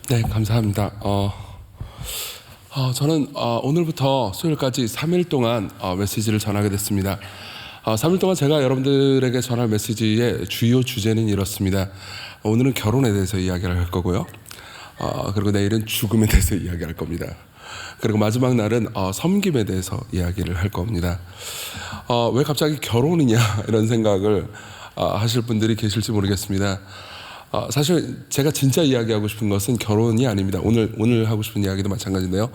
네, 감사합니다. 저는 오늘부터 수요일까지 3일 동안 메시지를 전하게 됐습니다. 3일 동안 제가 여러분들에게 전할 메시지의 주요 주제는 이렇습니다. 오늘은 결혼에 대해서 이야기를 할 거고요. 그리고 내일은 죽음에 대해서 이야기할 겁니다. 그리고 마지막 날은 섬김에 대해서 이야기를 할 겁니다. 왜 갑자기 결혼이냐 이런 생각을 하실 분들이 계실지 모르겠습니다. 사실 제가 진짜 이야기하고 싶은 것은 결혼이 아닙니다. 오늘 하고 싶은 이야기도 마찬가지인데요.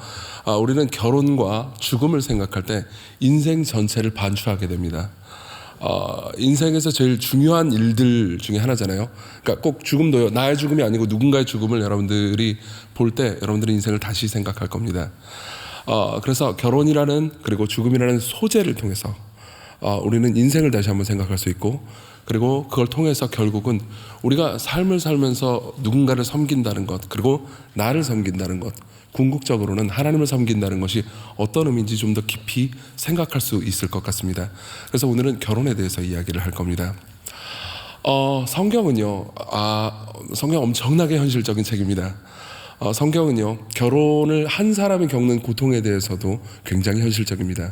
우리는 결혼과 죽음을 생각할 때 인생 전체를 반추하게 됩니다. 인생에서 제일 중요한 일들 중에 하나잖아요. 그러니까 꼭 죽음도요. 나의 죽음이 아니고 누군가의 죽음을 여러분들이 볼 때 여러분들의 인생을 다시 생각할 겁니다. 그래서 결혼이라는 그리고 죽음이라는 소재를 통해서 우리는 인생을 다시 한번 생각할 수 있고, 그리고 그걸 통해서 결국은 우리가 삶을 살면서 누군가를 섬긴다는 것, 그리고 나를 섬긴다는 것, 궁극적으로는 하나님을 섬긴다는 것이 어떤 의미인지 좀 더 깊이 생각할 수 있을 것 같습니다. 그래서 오늘은 결혼에 대해서 이야기를 할 겁니다. 성경은요, 성경 엄청나게 현실적인 책입니다. 성경은요, 결혼을 한 사람이 겪는 고통에 대해서도 굉장히 현실적입니다.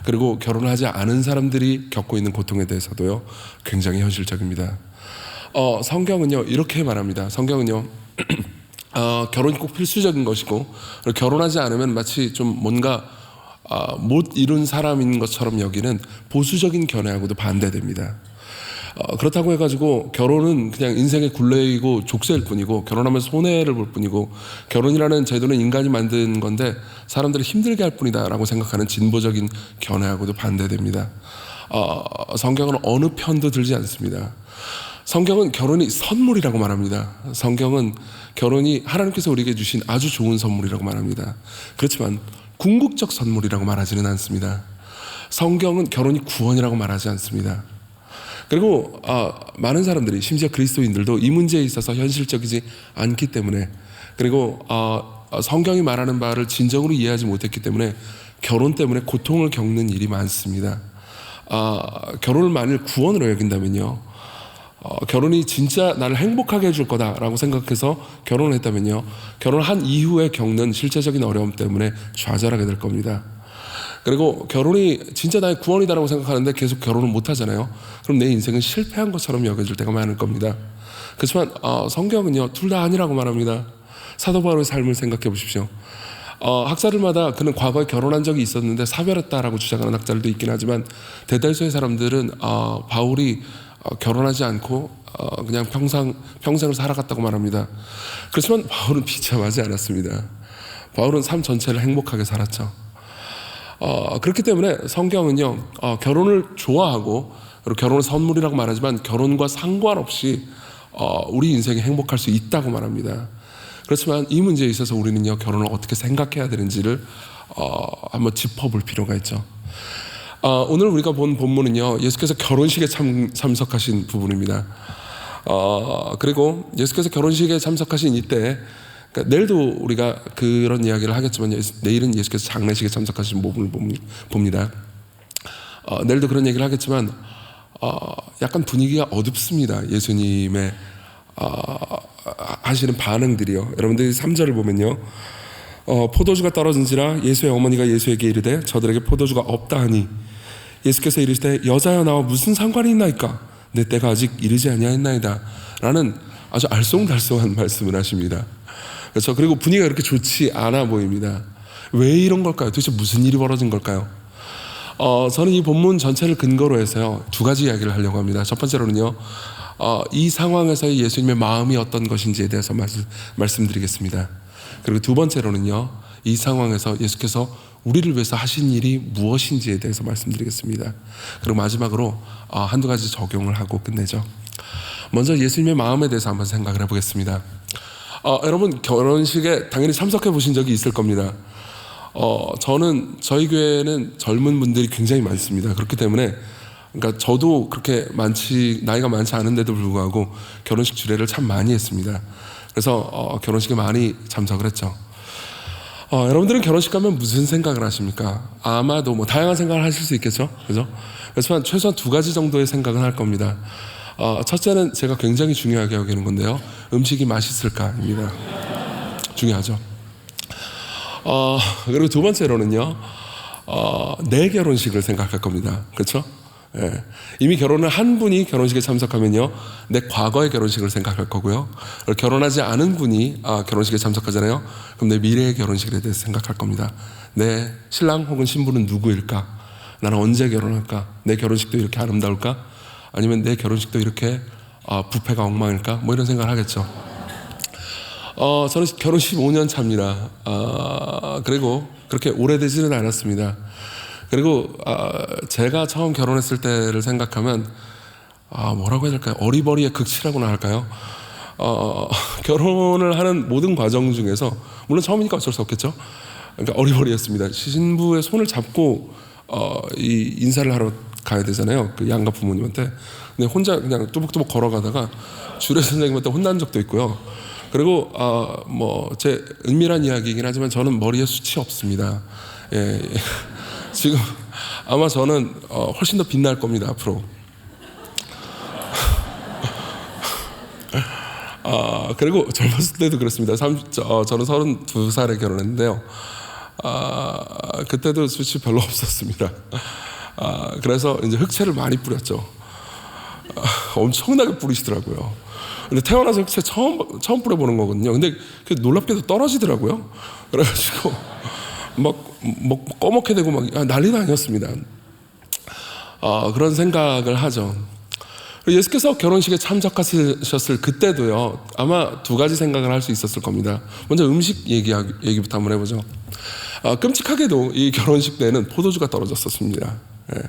그리고 결혼하지 않은 사람들이 겪고 있는 고통에 대해서도요, 굉장히 현실적입니다. 성경은요, 이렇게 말합니다. 성경은요, 결혼이 꼭 필수적인 것이고, 결혼하지 않으면 마치 좀 뭔가 못 이룬 사람인 것처럼 여기는 보수적인 견해하고도 반대됩니다. 그렇다고 해가지고 결혼은 그냥 인생의 굴레이고 족쇄일 뿐이고, 결혼하면 손해를 볼 뿐이고, 결혼이라는 제도는 인간이 만든 건데 사람들을 힘들게 할 뿐이다 라고 생각하는 진보적인 견해하고도 반대됩니다. 성경은 어느 편도 들지 않습니다. 성경은 결혼이 선물이라고 말합니다. 성경은 결혼이 하나님께서 우리에게 주신 아주 좋은 선물이라고 말합니다. 그렇지만 궁극적 선물이라고 말하지는 않습니다. 성경은 결혼이 구원이라고 말하지 않습니다. 그리고 많은 사람들이, 심지어 그리스도인들도 이 문제에 있어서 현실적이지 않기 때문에, 그리고 성경이 말하는 바를 진정으로 이해하지 못했기 때문에 결혼 때문에 고통을 겪는 일이 많습니다. 결혼을 만일 구원으로 여긴다면요, 결혼이 진짜 나를 행복하게 해줄 거다라고 생각해서 결혼을 했다면요, 결혼을 한 이후에 겪는 실제적인 어려움 때문에 좌절하게 될 겁니다. 그리고 결혼이 진짜 나의 구원이다라고 생각하는데 계속 결혼을 못 하잖아요. 그럼 내 인생은 실패한 것처럼 여겨질 때가 많을 겁니다. 그렇지만 성경은요, 둘 다 아니라고 말합니다. 사도 바울의 삶을 생각해 보십시오. 학자들마다 그는 과거에 결혼한 적이 있었는데 사별했다라고 주장하는 학자들도 있긴 하지만, 대다수의 사람들은 바울이 결혼하지 않고 그냥 평생을 살아갔다고 말합니다. 그렇지만 바울은 비참하지 않았습니다. 바울은 삶 전체를 행복하게 살았죠. 그렇기 때문에 성경은요, 결혼을 좋아하고, 그리고 결혼을 선물이라고 말하지만 결혼과 상관없이 우리 인생이 행복할 수 있다고 말합니다. 그렇지만 이 문제에 있어서 우리는요, 결혼을 어떻게 생각해야 되는지를 한번 짚어볼 필요가 있죠. 오늘 우리가 본 본문은요, 예수께서 결혼식에 참석하신 부분입니다. 그리고 예수께서 결혼식에 참석하신 이때, 그러니까 내일도 우리가 그런 이야기를 하겠지만, 내일은 예수께서 장례식에 참석하신 부분을 봅니다. 내일도 그런 얘기를 하겠지만 약간 분위기가 어둡습니다. 예수님의 하시는 반응들이요. 여러분들이 3절을 보면요, 포도주가 떨어진지라 예수의 어머니가 예수에게 이르되 저들에게 포도주가 없다 하니, 예수께서 이르시되 여자여 나와 무슨 상관이 있나이까, 내 때가 아직 이르지 아니하였나이다 라는 아주 알쏭달쏭한 말씀을 하십니다. 그렇죠. 그리고 분위기가 그렇게 좋지 않아 보입니다. 왜 이런 걸까요? 도대체 무슨 일이 벌어진 걸까요? 저는 이 본문 전체를 근거로 해서요, 두 가지 이야기를 하려고 합니다. 첫 번째로는요, 이 상황에서의 예수님의 마음이 어떤 것인지에 대해서 말씀드리겠습니다. 그리고 두 번째로는요, 이 상황에서 예수께서 우리를 위해서 하신 일이 무엇인지에 대해서 말씀드리겠습니다. 그리고 마지막으로 한두 가지 적용을 하고 끝내죠. 먼저 예수님의 마음에 대해서 한번 생각을 해보겠습니다. 여러분, 결혼식에 당연히 참석해 보신 적이 있을 겁니다. 저희 교회는 젊은 분들이 굉장히 많습니다. 그렇기 때문에, 그러니까 저도 그렇게 나이가 많지 않은데도 불구하고 결혼식 주례를 참 많이 했습니다. 그래서 결혼식에 많이 참석을 했죠. 여러분들은 결혼식 가면 무슨 생각을 하십니까? 아마도 다양한 생각을 하실 수 있겠죠, 그죠? 그렇지만 최소한 두 가지 정도의 생각은 할 겁니다. 첫째는 제가 굉장히 중요하게 여기는 건데요, 음식이 맛있을까입니다. 중요하죠. 그리고 두 번째로는요, 내 결혼식을 생각할 겁니다. 그렇죠? 예. 이미 결혼을 한 분이 결혼식에 참석하면요, 내 과거의 결혼식을 생각할 거고요. 결혼하지 않은 분이 결혼식에 참석하잖아요. 그럼 내 미래의 결혼식에 대해서 생각할 겁니다. 내 신랑 혹은 신부는 누구일까? 나는 언제 결혼할까? 내 결혼식도 이렇게 아름다울까? 아니면 내 결혼식도 이렇게 부패가 엉망일까? 뭐 이런 생각을 하겠죠. 저는 결혼 15년 차입니다. 그리고 그렇게 오래되지는 않았습니다. 그리고 제가 처음 결혼했을 때를 생각하면 뭐라고 해야 될까요? 어리버리의 극치라고나 할까요? 결혼을 하는 모든 과정 중에서, 물론 처음이니까 어쩔 수 없겠죠. 그러니까 어리버리였습니다. 신부의 손을 잡고 이 인사를 하러 가야 되잖아요. 그 양가 부모님한테. 근데 혼자 그냥 뚜벅뚜벅 걸어가다가 주례 선생님한테 혼난 적도 있고요. 그리고 뭐 제 은밀한 이야기이긴 하지만 저는 머리에 숱이 없습니다. 예. 지금 아마 저는 훨씬 더 빛날 겁니다, 앞으로. 그리고 젊었을 때도 그렇습니다. 저는 32살에 결혼했는데요. 그때도 숱이 별로 없었습니다. 그래서 이제 흑채를 많이 뿌렸죠. 엄청나게 뿌리시더라고요. 근데 태어나서 흑채 처음 뿌려보는 거거든요. 근데 놀랍게도 떨어지더라고요. 그래가지고 막 꺼멓게 되고 막 난리도 아니었습니다. 그런 생각을 하죠. 예수께서 결혼식에 참석하셨을 그때도요, 아마 두 가지 생각을 할 수 있었을 겁니다. 먼저 음식 얘기부터 한번 해보죠. 끔찍하게도 이 결혼식 때는 포도주가 떨어졌었습니다. 예.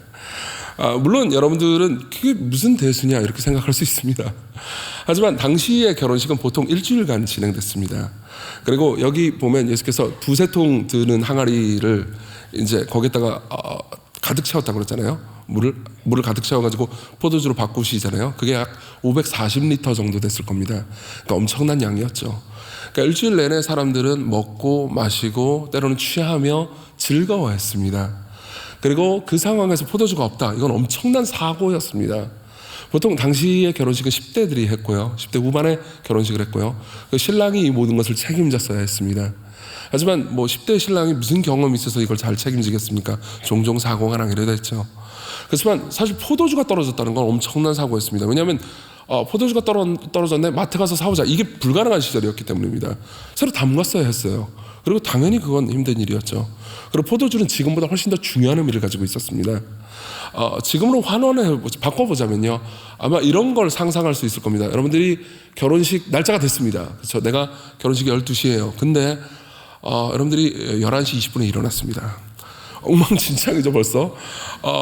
물론 여러분들은 그게 무슨 대수냐 이렇게 생각할 수 있습니다. 하지만 당시의 결혼식은 보통 일주일간 진행됐습니다. 그리고 여기 보면 예수께서 두세 통 드는 항아리를 이제 거기다가 가득 채웠다고 그랬잖아요. 물을 가득 채워가지고 포도주로 바꾸시잖아요. 그게 약 540리터 정도 됐을 겁니다. 그러니까 엄청난 양이었죠. 그러니까 일주일 내내 사람들은 먹고 마시고 때로는 취하며 즐거워했습니다. 그리고 그 상황에서 포도주가 없다. 이건 엄청난 사고였습니다. 보통 당시의 결혼식은 10대들이 했고요. 10대 후반에 결혼식을 했고요. 신랑이 이 모든 것을 책임졌어야 했습니다. 하지만 뭐 10대 신랑이 무슨 경험이 있어서 이걸 잘 책임지겠습니까? 종종 사고가 나기도 했죠. 그렇지만 사실 포도주가 떨어졌다는 건 엄청난 사고였습니다. 왜냐하면 포도주가 떨어졌네, 마트 가서 사오자, 이게 불가능한 시절이었기 때문입니다. 새로 담갔어야 했어요. 그리고 당연히 그건 힘든 일이었죠. 그리고 포도주는 지금보다 훨씬 더 중요한 의미를 가지고 있었습니다. 지금으로 바꿔보자면요, 아마 이런 걸 상상할 수 있을 겁니다. 여러분들이 결혼식 날짜가 됐습니다. 그렇죠? 내가 결혼식이 12시예요. 근데 여러분들이 11시 20분에 일어났습니다. 엉망진창이죠 벌써.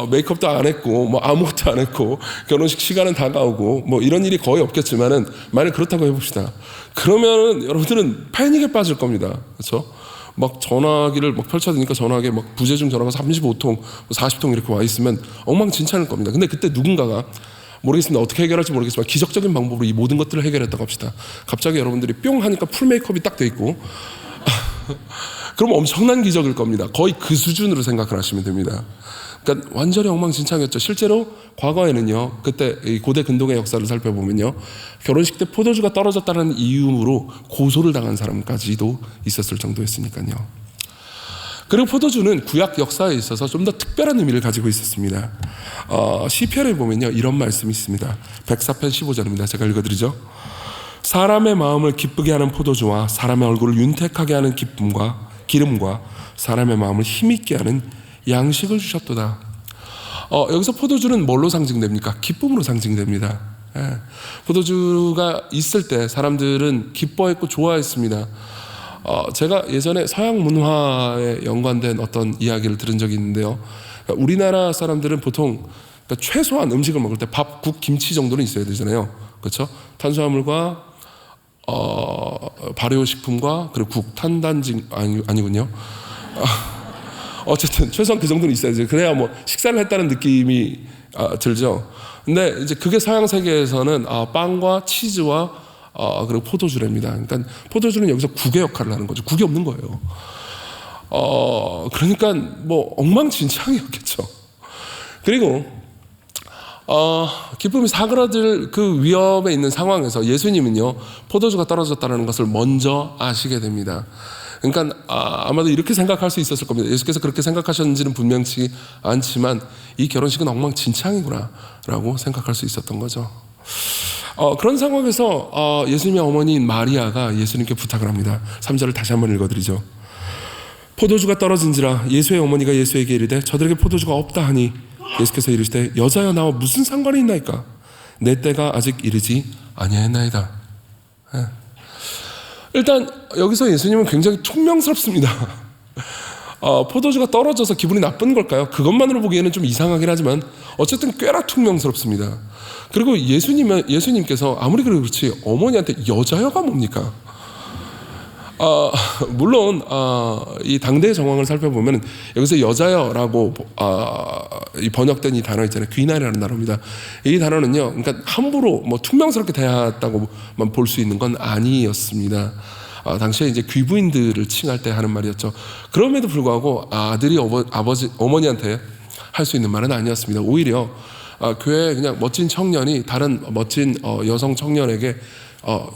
메이크업도 안 했고 뭐 아무것도 안 했고 결혼식 시간은 다가오고 뭐 이런 일이 거의 없겠지만은, 만약 그렇다고 해봅시다. 그러면은 여러분들은 패닉에 빠질 겁니다. 그렇죠? 막 전화기를 막 펼쳐드니까 전화기에 막 부재중 전화가 35통, 40통 이렇게 와 있으면 엉망진창일 겁니다. 근데 그때 누군가가, 모르겠습니다. 어떻게 해결할지 모르겠지만 기적적인 방법으로 이 모든 것들을 해결했다고 합시다. 갑자기 여러분들이 뿅 하니까 풀 메이크업이 딱 돼 있고 그럼 엄청난 기적일 겁니다. 거의 그 수준으로 생각을 하시면 됩니다. 그러니까 완전히 엉망진창이었죠. 실제로 과거에는요, 그때 이 고대 근동의 역사를 살펴보면요, 결혼식 때 포도주가 떨어졌다는 이유로 고소를 당한 사람까지도 있었을 정도였으니까요. 그리고 포도주는 구약 역사에 있어서 좀 더 특별한 의미를 가지고 있었습니다. 시편에 보면요, 이런 말씀이 있습니다. 104편 15절입니다. 제가 읽어드리죠. 사람의 마음을 기쁘게 하는 포도주와 사람의 얼굴을 윤택하게 하는 기름과 사람의 마음을 힘있게 하는 양식을 주셨도다. 여기서 포도주는 뭘로 상징됩니까? 기쁨으로 상징됩니다. 예. 포도주가 있을 때 사람들은 기뻐했고 좋아했습니다. 제가 예전에 서양 문화에 연관된 어떤 이야기를 들은 적이 있는데요. 그러니까 우리나라 사람들은 보통 최소한 음식을 먹을 때 밥, 국, 김치 정도는 있어야 되잖아요. 그렇죠? 탄수화물과 발효식품과 그리고 국, 탄단지 아니군요. 어쨌든 최소한 그 정도는 있어야죠. 그래야 뭐 식사를 했다는 느낌이 들죠. 근데 이제 그게 서양 세계에서는 빵과 치즈와 그리고 포도주랍니다. 그러니까 포도주는 여기서 국의 역할을 하는 거죠. 국이 없는 거예요. 그러니까 뭐 엉망진창이었겠죠. 그리고 기쁨이 사그라들 그 위험에 있는 상황에서 예수님은요, 포도주가 떨어졌다는 것을 먼저 아시게 됩니다. 그러니까 아마도 이렇게 생각할 수 있었을 겁니다. 예수께서 그렇게 생각하셨는지는 분명치 않지만 이 결혼식은 엉망진창이구나 라고 생각할 수 있었던 거죠. 그런 상황에서 예수님의 어머니인 마리아가 예수님께 부탁을 합니다. 3절을 다시 한번 읽어드리죠. 포도주가 떨어진지라 예수의 어머니가 예수에게 이르되 저들에게 포도주가 없다 하니 예수께서 이르시되 여자여 나와 무슨 상관이 있나이까 내 때가 아직 이르지 아니하였나이다. 일단 여기서 예수님은 굉장히 퉁명스럽습니다. 포도주가 떨어져서 기분이 나쁜 걸까요? 그것만으로 보기에는 좀 이상하긴 하지만 어쨌든 꽤나 퉁명스럽습니다. 그리고 예수님께서 아무리 그렇지 어머니한테 여자여가 뭡니까? 물론 이 당대의 정황을 살펴보면 여기서 여자여라고 이 번역된 이 단어 있잖아요. 귀나이라는 단어입니다. 이 단어는요, 그러니까 함부로 뭐 퉁명스럽게 대했다고만 볼 수 있는 건 아니었습니다. 당시에 이제 귀부인들을 칭할 때 하는 말이었죠. 그럼에도 불구하고 아들이 어머니한테 할 수 있는 말은 아니었습니다. 오히려 교회에 그냥 멋진 청년이 다른 멋진 여성 청년에게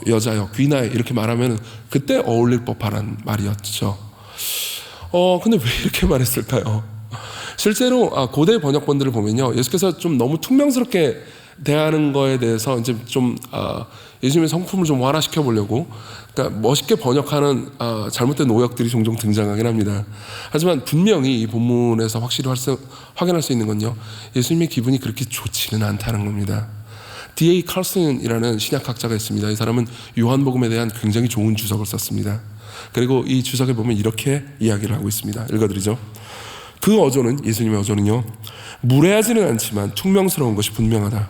여자여, 귀나이 이렇게 말하면 그때 어울릴 법한 말이었죠. 근데 왜 이렇게 말했을까요? 실제로 고대 번역본들을 보면요, 예수께서 좀 너무 퉁명스럽게 대하는 거에 대해서 이제 좀 예수님의 성품을 좀 완화시켜 보려고, 그러니까 멋있게 번역하는 잘못된 오역들이 종종 등장하긴 합니다. 하지만 분명히 이 본문에서 확실히 확인할 수 있는 건요, 예수님의 기분이 그렇게 좋지는 않다는 겁니다. D.A. 칼슨이라는 신약학자가 있습니다. 이 사람은 요한복음에 대한 굉장히 좋은 주석을 썼습니다. 그리고 이 주석에 보면 이렇게 이야기를 하고 있습니다. 읽어드리죠. 그 어조는, 예수님의 어조는요, 무례하지는 않지만 퉁명스러운 것이 분명하다.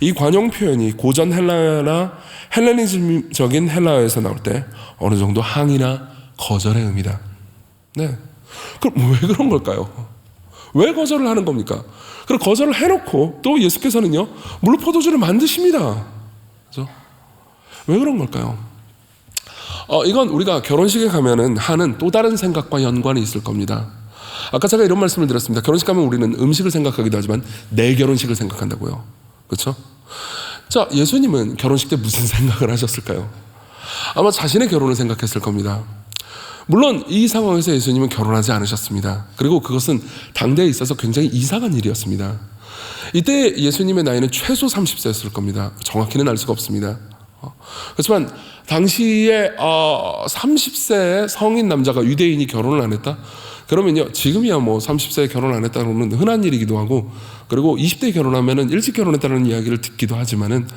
이 관용 표현이 고전 헬라어나 헬레니즘적인 헬라어에서 나올 때 어느 정도 항의나 거절의 의미다. 네. 그럼 왜 그런 걸까요? 왜 거절을 하는 겁니까? 그리고 거절을 해놓고 또 예수께서는요, 물로 포도주를 만드십니다. 그죠? 왜 그런 걸까요? 이건 우리가 결혼식에 가면은 하는 또 다른 생각과 연관이 있을 겁니다. 아까 제가 이런 말씀을 드렸습니다. 결혼식 가면 우리는 음식을 생각하기도 하지만 내 결혼식을 생각한다고요. 그렇죠? 자, 예수님은 결혼식 때 무슨 생각을 하셨을까요? 아마 자신의 결혼을 생각했을 겁니다. 물론 이 상황에서 예수님은 결혼하지 않으셨습니다. 그리고 그것은 당대에 있어서 굉장히 이상한 일이었습니다. 이때 예수님의 나이는 최소 30세였을 겁니다. 정확히는 알 수가 없습니다. 그렇지만 당시에 30세의 성인 남자가 유대인이 결혼을 안 했다? 그러면요, 지금이야 뭐 30세에 결혼 안 했다는 흔한 일이기도 하고, 그리고 20대에 결혼하면은 일찍 결혼했다는 이야기를 듣기도 하지만은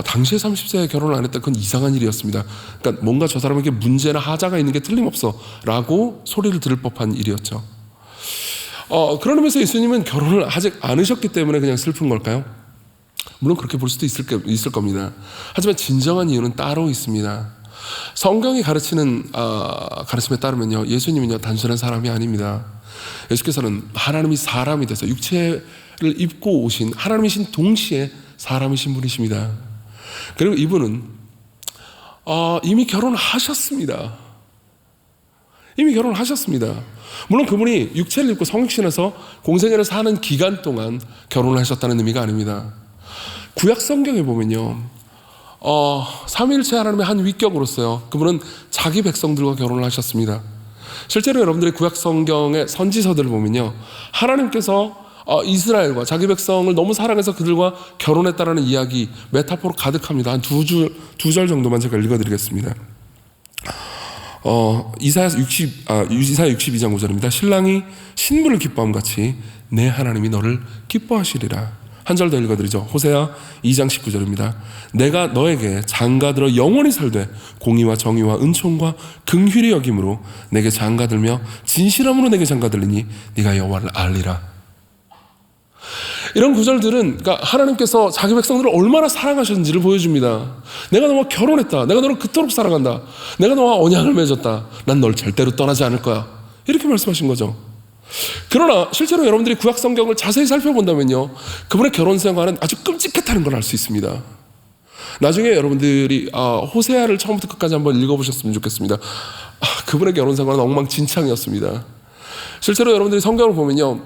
당시에 30세에 결혼을 안 했다, 그건 이상한 일이었습니다. 그러니까 뭔가 저 사람에게 문제나 하자가 있는 게 틀림없어 라고 소리를 들을 법한 일이었죠. 그런 의미에서 예수님은 결혼을 아직 않으셨기 때문에 그냥 슬픈 걸까요? 물론 그렇게 볼 수도 있을 겁니다. 하지만 진정한 이유는 따로 있습니다. 성경이 가르치는 가르침에 따르면요, 예수님은요 단순한 사람이 아닙니다. 예수께서는 하나님이 사람이 돼서 육체를 입고 오신 하나님이신 동시에 사람이신 분이십니다. 그리고 이분은 이미 결혼하셨습니다. 이미 결혼하셨습니다. 물론 그분이 육체를 입고 성육신해서 공생애를 사는 기간 동안 결혼을 하셨다는 의미가 아닙니다. 구약 성경에 보면요, 삼위일체 하나님의 한 위격으로서요, 그분은 자기 백성들과 결혼을 하셨습니다. 실제로 여러분들이 구약 성경의 선지서들을 보면요, 하나님께서 이스라엘과 자기 백성을 너무 사랑해서 그들과 결혼했다라는 이야기, 메타포로 가득합니다. 한 두 절 정도만 제가 읽어드리겠습니다. 이사야 62장 9절입니다. 신랑이 신부를 기뻐함 같이 내 하나님이 너를 기뻐하시리라. 한 절 더 읽어드리죠. 호세아 2장 19절입니다. 내가 너에게 장가들어 영원히 살되 공의와 정의와 은총과 긍휼히 여김으로 내게 장가들며 진실함으로 내게 장가들리니 네가 여호와를 알리라. 이런 구절들은 그러니까 하나님께서 자기 백성들을 얼마나 사랑하셨는지를 보여줍니다. 내가 너와 결혼했다. 내가 너를 그토록 사랑한다. 내가 너와 언약을 맺었다. 난 널 절대로 떠나지 않을 거야. 이렇게 말씀하신 거죠. 그러나 실제로 여러분들이 구약 성경을 자세히 살펴본다면요, 그분의 결혼 생활은 아주 끔찍했다는 걸 알 수 있습니다. 나중에 여러분들이 호세아를 처음부터 끝까지 한번 읽어보셨으면 좋겠습니다. 그분의 결혼 생활은 엉망진창이었습니다. 실제로 여러분들이 성경을 보면요,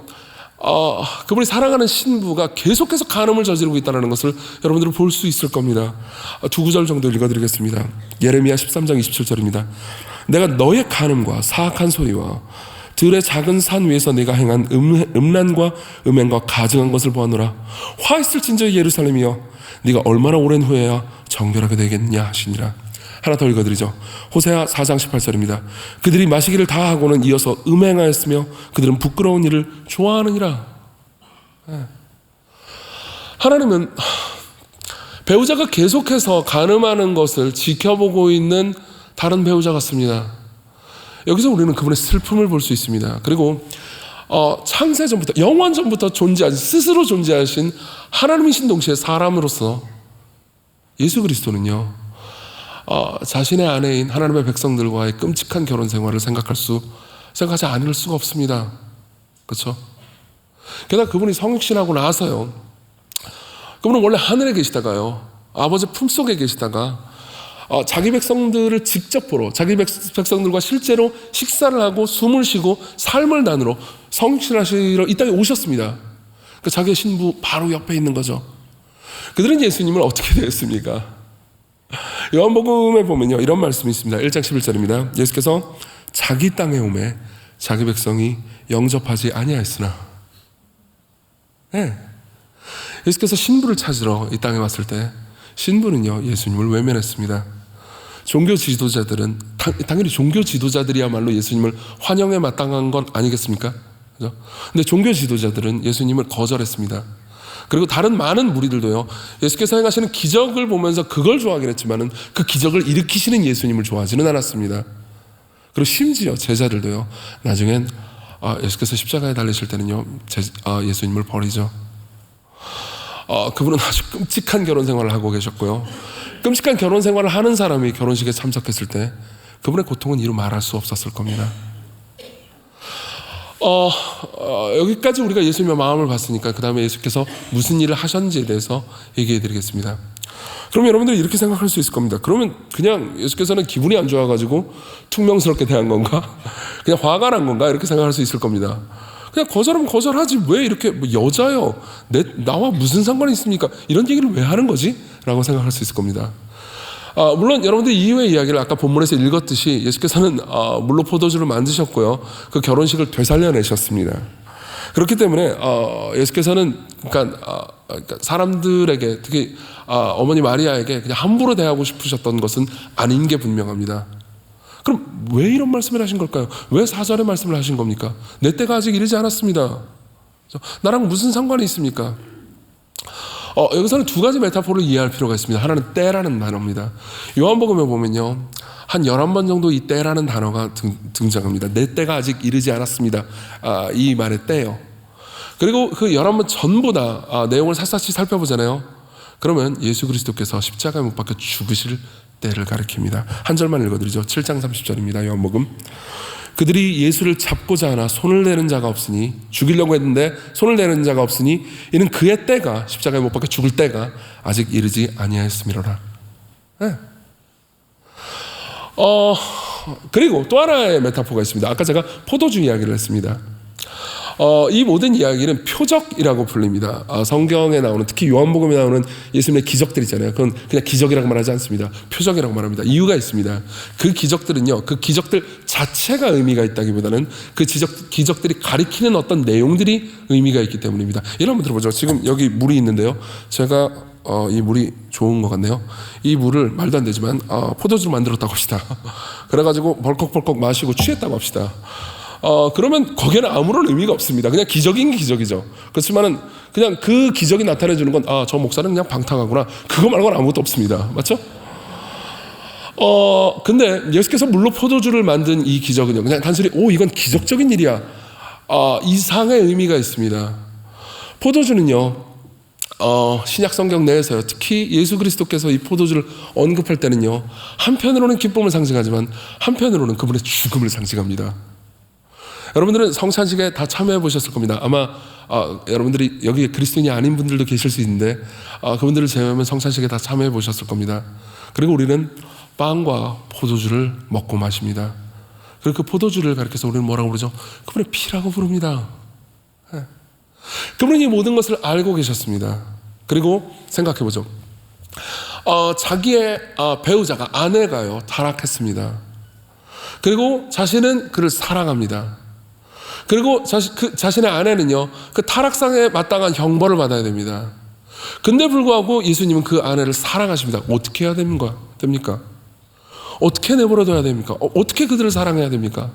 그분이 사랑하는 신부가 계속해서 간음을 저지르고 있다는 것을 여러분들은 볼 수 있을 겁니다. 두 구절 정도 읽어드리겠습니다. 예레미야 13장 27절입니다. 내가 너의 간음과 사악한 소리와 들의 작은 산 위에서 내가 행한 음란과 음행과 가증한 것을 보았노라. 화 있을진저 예루살렘이여, 네가 얼마나 오랜 후에야 정결하게 되겠냐 하시니라. 하나 더 읽어드리죠. 호세아 4장 18절입니다. 그들이 마시기를 다 하고는 이어서 음행하였으며 그들은 부끄러운 일을 좋아하느니라. 하나님은 배우자가 계속해서 간음하는 것을 지켜보고 있는 다른 배우자 같습니다. 여기서 우리는 그분의 슬픔을 볼 수 있습니다. 그리고 창세 전부터, 영원 전부터 존재하신, 스스로 존재하신 하나님이신 동시에 사람으로서 예수 그리스도는요, 자신의 아내인 하나님의 백성들과의 끔찍한 결혼 생활을 생각하지 않을 수가 없습니다. 그렇죠? 게다가 그분이 성육신하고 나서요, 그분은 원래 하늘에 계시다가요, 아버지 품속에 계시다가 자기 백성들을 직접 보러, 자기 백성들과 실제로 식사를 하고 숨을 쉬고 삶을 나누러 성육신하시러 이 땅에 오셨습니다. 그러니까 자기의 신부 바로 옆에 있는 거죠. 그들은 예수님을 어떻게 대했습니까? 요한복음에 보면요, 이런 말씀이 있습니다. 1장 11절입니다. 예수께서 자기 땅에 오매 자기 백성이 영접하지 아니하였으나, 예수께서 신부를 찾으러 이 땅에 왔을 때 신부는요, 예수님을 외면했습니다. 종교 지도자들은 당연히 종교 지도자들이야말로 예수님을 환영에 마땅한 건 아니겠습니까? 그죠? 근데 종교 지도자들은 예수님을 거절했습니다. 그리고 다른 많은 무리들도요, 예수께서 행하시는 기적을 보면서 그걸 좋아하긴 했지만은 그 기적을 일으키시는 예수님을 좋아하지는 않았습니다. 그리고 심지어 제자들도요, 나중엔 예수께서 십자가에 달리실 때는요, 예수님을 버리죠. 그분은 아주 끔찍한 결혼 생활을 하고 계셨고요, 끔찍한 결혼 생활을 하는 사람이 결혼식에 참석했을 때 그분의 고통은 이루 말할 수 없었을 겁니다. 여기까지 우리가 예수님의 마음을 봤으니까 그 다음에 예수께서 무슨 일을 하셨는지에 대해서 얘기해 드리겠습니다. 그럼 여러분들이 이렇게 생각할 수 있을 겁니다. 그러면 그냥 예수께서는 기분이 안 좋아가지고 퉁명스럽게 대한 건가? 그냥 화가 난 건가? 이렇게 생각할 수 있을 겁니다. 그냥 거절하면 거절하지 왜 이렇게 여자요, 나와 무슨 상관이 있습니까? 이런 얘기를 왜 하는 거지? 라고 생각할 수 있을 겁니다. 물론 여러분들이 이후의 이야기를 아까 본문에서 읽었듯이 예수께서는 물로 포도주를 만드셨고요, 그 결혼식을 되살려내셨습니다. 그렇기 때문에 예수께서는 그러니까 사람들에게, 특히 어머니 마리아에게 그냥 함부로 대하고 싶으셨던 것은 아닌 게 분명합니다. 그럼 왜 이런 말씀을 하신 걸까요? 왜 4절의 말씀을 하신 겁니까? 내 때가 아직 이르지 않았습니다. 나랑 무슨 상관이 있습니까? 여기서는 두 가지 메타포를 이해할 필요가 있습니다. 하나는 때라는 단어입니다. 요한복음에 보면요, 한 11번 정도 이 때라는 단어가 등장합니다. 내 때가 아직 이르지 않았습니다. 이 말의 때요. 그리고 그 11번 전부 다 내용을 샅샅이 살펴보잖아요. 그러면 예수 그리스도께서 십자가에 못 박혀 죽으실 때를 가리킵니다. 한 절만 읽어드리죠. 7장 30절입니다. 요한복음. 그들이 예수를 잡고자 하나 손을 내는 자가 없으니, 죽이려고 했는데 손을 내는 자가 없으니 이는 그의 때가, 십자가에 못 박혀 죽을 때가 아직 이르지 아니하였음이로라. 네. 그리고 또 하나의 메타포가 있습니다. 아까 제가 포도주 이야기를 했습니다. 이 모든 이야기는 표적이라고 불립니다. 성경에 나오는, 특히 요한복음에 나오는 예수님의 기적들 있잖아요. 그건 그냥 기적이라고 말하지 않습니다. 표적이라고 말합니다. 이유가 있습니다. 그 기적들은요, 그 기적들 자체가 의미가 있다기보다는 그 기적들이 가리키는 어떤 내용들이 의미가 있기 때문입니다. 예를 한번 들어보죠. 지금 여기 물이 있는데요, 제가 이 물이 좋은 것 같네요. 이 물을 말도 안 되지만 포도주로 만들었다고 합시다. 그래가지고 벌컥벌컥 마시고 취했다고 합시다. 그러면 거기에는 아무런 의미가 없습니다. 그냥 기적인 기적이죠. 그렇지만은 그냥 그 기적이 나타내 주는 건, 저 목사는 그냥 방탕하구나, 그거 말고는 아무것도 없습니다. 맞죠? 근데 예수께서 물로 포도주를 만든 이 기적은요, 그냥 단순히 이건 기적적인 일이야, 이상의 의미가 있습니다. 포도주는요, 신약 성경 내에서요, 특히 예수 그리스도께서 이 포도주를 언급할 때는요, 한편으로는 기쁨을 상징하지만 한편으로는 그분의 죽음을 상징합니다. 여러분들은 성찬식에 다 참여해 보셨을 겁니다. 아마 여러분들이 여기 그리스도인이 아닌 분들도 계실 수 있는데 그분들을 제외하면 성찬식에 다 참여해 보셨을 겁니다. 그리고 우리는 빵과 포도주를 먹고 마십니다. 그리고 그 포도주를 가리켜서 우리는 뭐라고 부르죠? 그분의 피라고 부릅니다. 그분은 이 모든 것을 알고 계셨습니다. 그리고 생각해보죠. 자기의 배우자가, 아내가요, 타락했습니다. 그리고 자신은 그를 사랑합니다. 그리고 자신의 아내는요, 그 타락상에 마땅한 형벌을 받아야 됩니다. 근데 불구하고 예수님은 그 아내를 사랑하십니다. 어떻게 해야 됩니까? 어떻게 내버려둬야 됩니까? 어떻게 그들을 사랑해야 됩니까?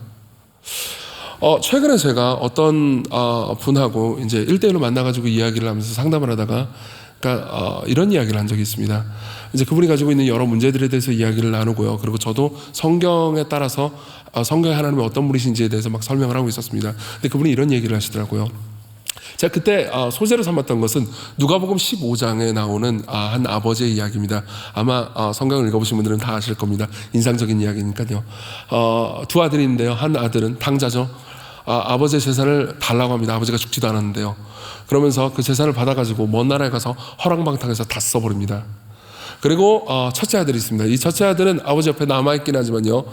최근에 제가 어떤 분하고 이제 1대1로 만나가지고 이야기를 하면서 상담을 하다가, 이런 이야기를 한 적이 있습니다. 이제 그분이 가지고 있는 여러 문제들에 대해서 이야기를 나누고요. 그리고 저도 성경에 따라서 성경의 하나님이 어떤 분이신지에 대해서 막 설명을 하고 있었습니다. 근데 그분이 이런 얘기를 하시더라고요. 제가 그때 소재로 삼았던 것은 누가복음 15장에 나오는 한 아버지의 이야기입니다. 아마 성경을 읽어보신 분들은 다 아실 겁니다. 인상적인 이야기니까요. 두 아들이 있는데요. 한 아들은 탕자죠. 아버지의 재산을 달라고 합니다. 아버지가 죽지도 않았는데요. 그러면서 그 재산을 받아가지고 먼 나라에 가서 허랑방탕해서 다 써버립니다. 그리고 첫째 아들이 있습니다. 이 첫째 아들은 아버지 옆에 남아있긴 하지만요,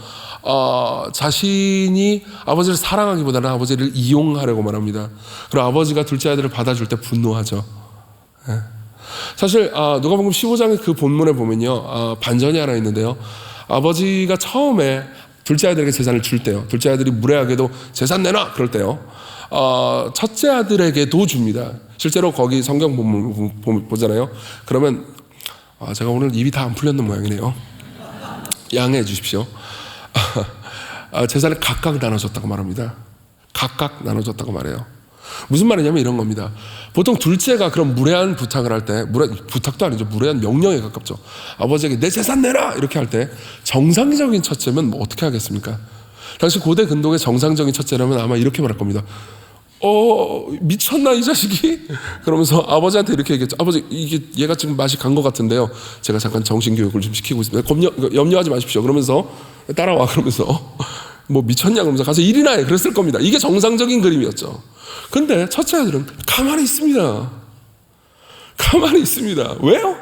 자신이 아버지를 사랑하기보다는 아버지를 이용하려고만 합니다. 그리고 아버지가 둘째 아들을 받아줄 때 분노하죠. 사실 누가복음 15장의 그 본문에 보면요, 반전이 하나 있는데요. 아버지가 처음에 둘째 아들에게 재산을 줄 때요, 둘째 아들이 무례하게도 재산 내놔 그럴 때요, 첫째 아들에게도 줍니다. 실제로 거기 성경 본문 보잖아요. 그러면 제가 오늘 입이 다 안 풀렸는 모양이네요. 양해해 주십시오. 재산을 각각 나눠줬다고 말합니다. 각각 나눠줬다고 말해요. 무슨 말이냐면 이런 겁니다. 보통 둘째가 그런 무례한 부탁을 할 때, 부탁도 아니죠, 무례한 명령에 가깝죠. 아버지에게 내 재산 내라 이렇게 할 때 정상적인 첫째면 뭐 어떻게 하겠습니까? 당시 고대 근동의 정상적인 첫째라면 아마 이렇게 말할 겁니다. 미쳤나 이 자식이? 그러면서 아버지한테 이렇게 얘기했죠. 아버지, 이게 얘가 지금 맛이 간 것 같은데요, 제가 잠깐 정신교육을 좀 시키고 있습니다. 염려하지 마십시오. 그러면서 따라와. 그러면서 뭐 미쳤냐 그러면서 가서 일이나 해. 그랬을 겁니다. 이게 정상적인 그림이었죠. 근데 첫째 아들은 가만히 있습니다. 가만히 있습니다. 왜요?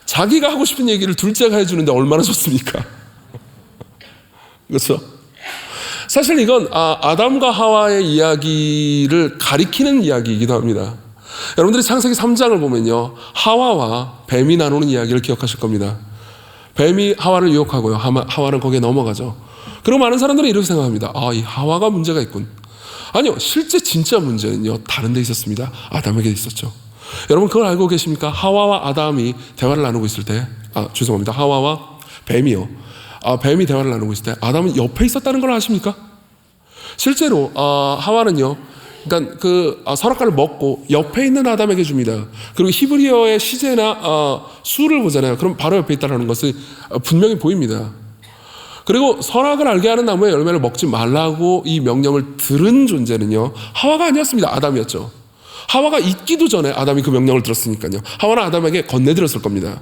자기가 하고 싶은 얘기를 둘째가 해주는데 얼마나 좋습니까? 그렇죠? 사실 이건 아담과 하와의 이야기를 가리키는 이야기이기도 합니다. 여러분들이 창세기 3장을 보면요, 하와와 뱀이 나누는 이야기를 기억하실 겁니다. 뱀이 하와를 유혹하고요, 하와는 거기에 넘어가죠. 그리고 많은 사람들은 이렇게 생각합니다. 이 하와가 문제가 있군. 아니요, 실제 진짜 문제는요, 다른 데 있었습니다. 아담에게 있었죠. 여러분 그걸 알고 계십니까? 하와와 아담이 대화를 나누고 있을 때, 죄송합니다, 하와와 뱀이요, 뱀이 대화를 나누고 있을 때 아담은 옆에 있었다는 걸 아십니까? 실제로 하와는요, 그러니까 그 선악과를 먹고 옆에 있는 아담에게 줍니다. 그리고 히브리어의 시제나 수를 보잖아요. 그럼 바로 옆에 있다는 것이 분명히 보입니다. 그리고 선악을 알게 하는 나무의 열매를 먹지 말라고 이 명령을 들은 존재는요, 하와가 아니었습니다. 아담이었죠. 하와가 있기도 전에 아담이 그 명령을 들었으니까요, 하와는 아담에게 건네들었을 겁니다.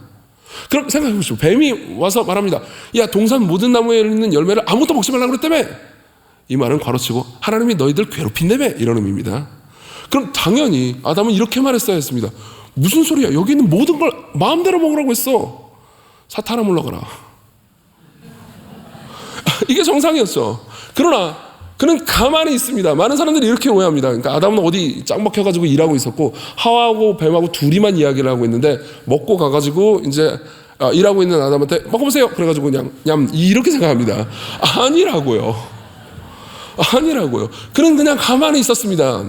그럼 생각해 보시죠. 뱀이 와서 말합니다. 야, 동산 모든 나무에 있는 열매를 아무것도 먹지 말라고 그랬다며. 이 말은 괄호치고 하나님이 너희들 괴롭힌다며, 이런 의미입니다. 그럼 당연히 아담은 이렇게 말했어야 했습니다. 무슨 소리야, 여기 있는 모든 걸 마음대로 먹으라고 했어. 사탄아 물러가라. 이게 정상이었죠. 그러나 그는 가만히 있습니다. 많은 사람들이 이렇게 오해합니다. 그러니까 아담은 어디 짱 박혀가지고 일하고 있었고 하와하고 뱀하고 둘이만 이야기를 하고 있는데, 먹고 가가지고 이제 일하고 있는 아담한테 먹어보세요 그래가지고 그냥 이렇게 생각합니다. 아니라고요. 그는 그냥 가만히 있었습니다.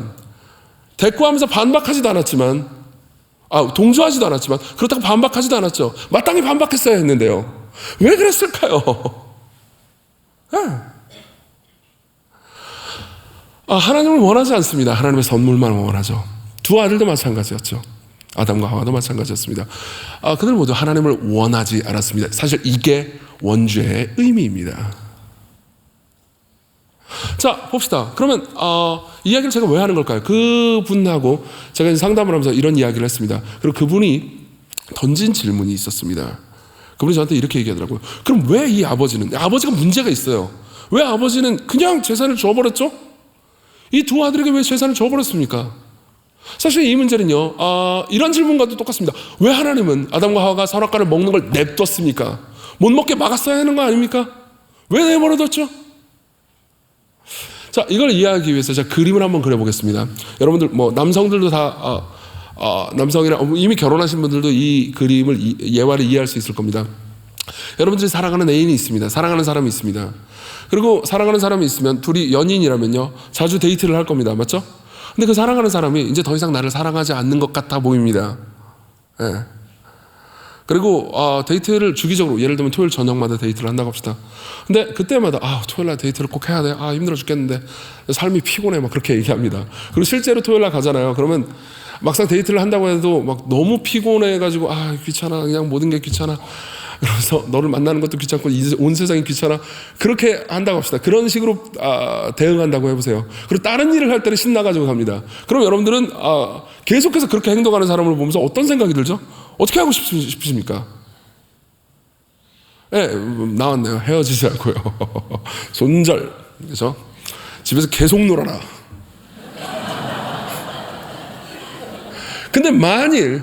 대꾸하면서 반박하지도 않았지만, 동조하지도 않았지만, 그렇다고 반박하지도 않았죠. 마땅히 반박했어야 했는데요. 왜 그랬을까요? 하나님을 원하지 않습니다. 하나님의 선물만 원하죠. 두 아들도 마찬가지였죠. 아담과 하와도 마찬가지였습니다. 그들 모두 하나님을 원하지 않았습니다. 사실 이게 원죄의 의미입니다. 자, 봅시다. 그러면 이 이야기를 제가 왜 하는 걸까요? 그분하고 제가 상담을 하면서 이런 이야기를 했습니다. 그리고 그분이 던진 질문이 있었습니다. 그분이 저한테 이렇게 얘기하더라고요. 그럼 왜 이 아버지가 문제가 있어요. 왜 아버지는 그냥 재산을 줘버렸죠? 이 두 아들에게 왜 재산을 줘버렸습니까? 사실 이 문제는요, 이런 질문과도 똑같습니다. 왜 하나님은 아담과 하와가 선악과를 먹는 걸 냅뒀습니까? 못 먹게 막았어야 하는 거 아닙니까? 왜 내버려뒀죠? 자, 자, 이걸 이해하기 위해서 제가 그림을 한번 그려보겠습니다. 여러분들 뭐 남성들도 다 남성이나 이미 결혼하신 분들도 이 그림을 예화를 이해할 수 있을 겁니다. 여러분들이 사랑하는 애인이 있습니다. 사랑하는 사람이 있습니다. 그리고 사랑하는 사람이 있으면 둘이 연인이라면요 자주 데이트를 할 겁니다. 맞죠? 근데 그 사랑하는 사람이 이제 더 이상 나를 사랑하지 않는 것 같아 보입니다. 예. 그리고 데이트를 주기적으로, 예를 들면 토요일 저녁마다 데이트를 한다고 합시다. 근데 그때마다 토요일날 데이트를 꼭 해야 돼. 힘들어 죽겠는데 삶이 피곤해. 막 그렇게 얘기합니다. 그리고 실제로 토요일날 가잖아요. 그러면 막상 데이트를 한다고 해도 막 너무 피곤해가지고 귀찮아. 그냥 모든 게 귀찮아. 그래서 너를 만나는 것도 귀찮고 온 세상이 귀찮아. 그렇게 한다고 합시다. 그런 식으로 대응한다고 해보세요. 그리고 다른 일을 할 때는 신나가지고 갑니다. 그럼 여러분들은 계속해서 그렇게 행동하는 사람을 보면서 어떤 생각이 들죠? 어떻게 하고 싶으십니까? 나왔네요. 헤어지자고요. 손절. 그래서 집에서 계속 놀아라. 근데 만일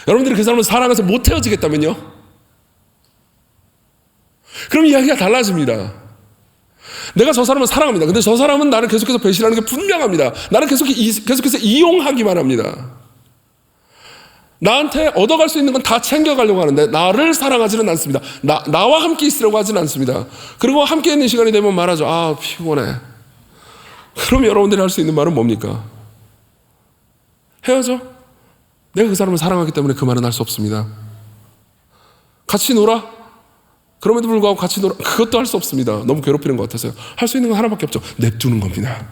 여러분들이 그 사람을 사랑해서 못 헤어지겠다면요? 그럼 이야기가 달라집니다. 내가 저 사람을 사랑합니다. 근데 저 사람은 나를 계속해서 배신하는 게 분명합니다. 나를 계속해서 이용하기만 합니다. 나한테 얻어갈 수 있는 건 다 챙겨가려고 하는데 나를 사랑하지는 않습니다. 나와 함께 있으려고 하지는 않습니다. 그리고 함께 있는 시간이 되면 말하죠. 피곤해. 그럼 여러분들이 할 수 있는 말은 뭡니까? 헤어져? 내가 그 사람을 사랑하기 때문에 그 말은 할 수 없습니다. 같이 놀아? 그럼에도 불구하고 같이 놀아? 그것도 할 수 없습니다. 너무 괴롭히는 것 같아서요. 할 수 있는 건 하나밖에 없죠. 냅두는 겁니다.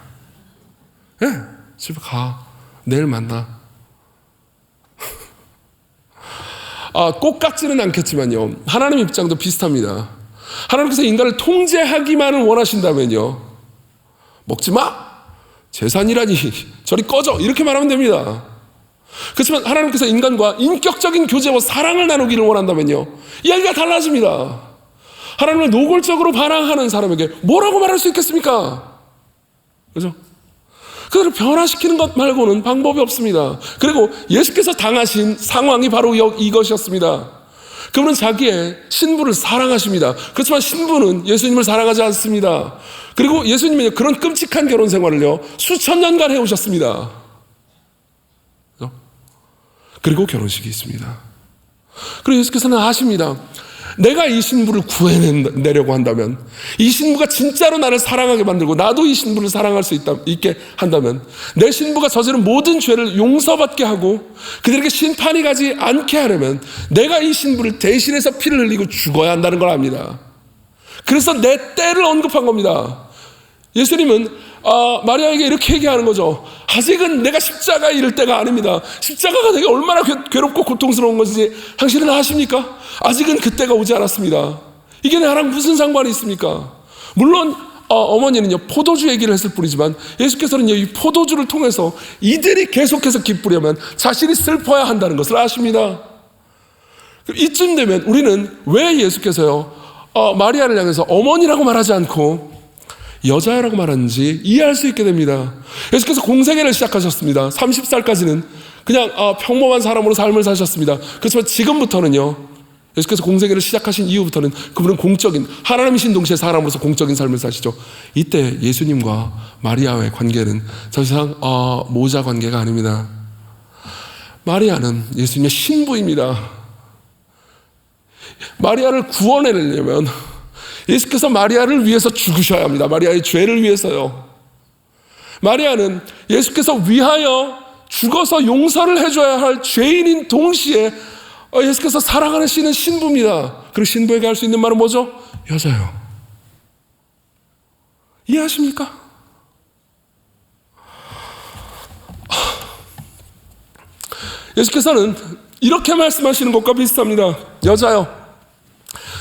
집에 가. 내일 만나. 꼭 같지는 않겠지만요. 하나님 입장도 비슷합니다. 하나님께서 인간을 통제하기만을 원하신다면요. 먹지 마! 재산이라니 저리 꺼져! 이렇게 말하면 됩니다. 그렇지만 하나님께서 인간과 인격적인 교제와 사랑을 나누기를 원한다면요. 이야기가 달라집니다. 하나님을 노골적으로 반항하는 사람에게 뭐라고 말할 수 있겠습니까? 그죠? 그들을 변화시키는 것 말고는 방법이 없습니다. 그리고 예수께서 당하신 상황이 바로 이것이었습니다. 그분은 자기의 신부를 사랑하십니다. 그렇지만 신부는 예수님을 사랑하지 않습니다. 그리고 예수님은 그런 끔찍한 결혼 생활을요 수천 년간 해오셨습니다. 그리고 결혼식이 있습니다. 그리고 예수께서는 아십니다. 내가 이 신부를 구해내려고 한다면, 이 신부가 진짜로 나를 사랑하게 만들고 나도 이 신부를 사랑할 수 있게 한다면, 내 신부가 저지른 모든 죄를 용서받게 하고 그들에게 심판이 가지 않게 하려면 내가 이 신부를 대신해서 피를 흘리고 죽어야 한다는 걸 압니다. 그래서 내 때를 언급한 겁니다. 예수님은 마리아에게 이렇게 얘기하는 거죠. 아직은 내가 십자가에 이를 때가 아닙니다. 십자가가 내게 얼마나 괴롭고 고통스러운 것인지 당신은 아십니까? 아직은 그때가 오지 않았습니다. 이게 나랑 무슨 상관이 있습니까? 물론 어머니는요 포도주 얘기를 했을 뿐이지만 예수께서는요 이 포도주를 통해서 이들이 계속해서 기쁘려면 자신이 슬퍼야 한다는 것을 아십니다. 이쯤 되면 우리는 왜 예수께서요 마리아를 향해서 어머니라고 말하지 않고 여자라고 말하는지 이해할 수 있게 됩니다. 예수께서 공생애를 시작하셨습니다. 30살까지는 그냥 평범한 사람으로 삶을 사셨습니다. 그렇지만 지금부터는요 예수께서 공생애를 시작하신 이후부터는 그분은 공적인, 하나님이신 동시에 사람으로서 공적인 삶을 사시죠. 이때 예수님과 마리아의 관계는 더 이상 모자 관계가 아닙니다. 마리아는 예수님의 신부입니다. 마리아를 구원해내려면 예수께서 마리아를 위해서 죽으셔야 합니다. 마리아의 죄를 위해서요. 마리아는 예수께서 위하여 죽어서 용서를 해줘야 할 죄인인 동시에 예수께서 사랑하시는 신부입니다. 그리고 신부에게 할 수 있는 말은 뭐죠? 여자요. 이해하십니까? 예수께서는 이렇게 말씀하시는 것과 비슷합니다. 여자요,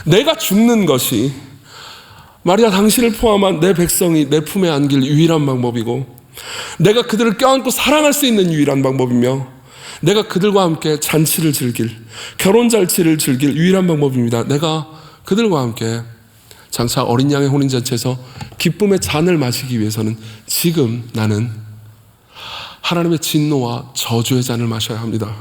내가 죽는 것이 마리아 당신을 포함한 내 백성이 내 품에 안길 유일한 방법이고, 내가 그들을 껴안고 사랑할 수 있는 유일한 방법이며, 내가 그들과 함께 잔치를 즐길, 결혼 잔치를 즐길 유일한 방법입니다. 내가 그들과 함께 장차 어린 양의 혼인잔치에서 기쁨의 잔을 마시기 위해서는 지금 나는 하나님의 진노와 저주의 잔을 마셔야 합니다.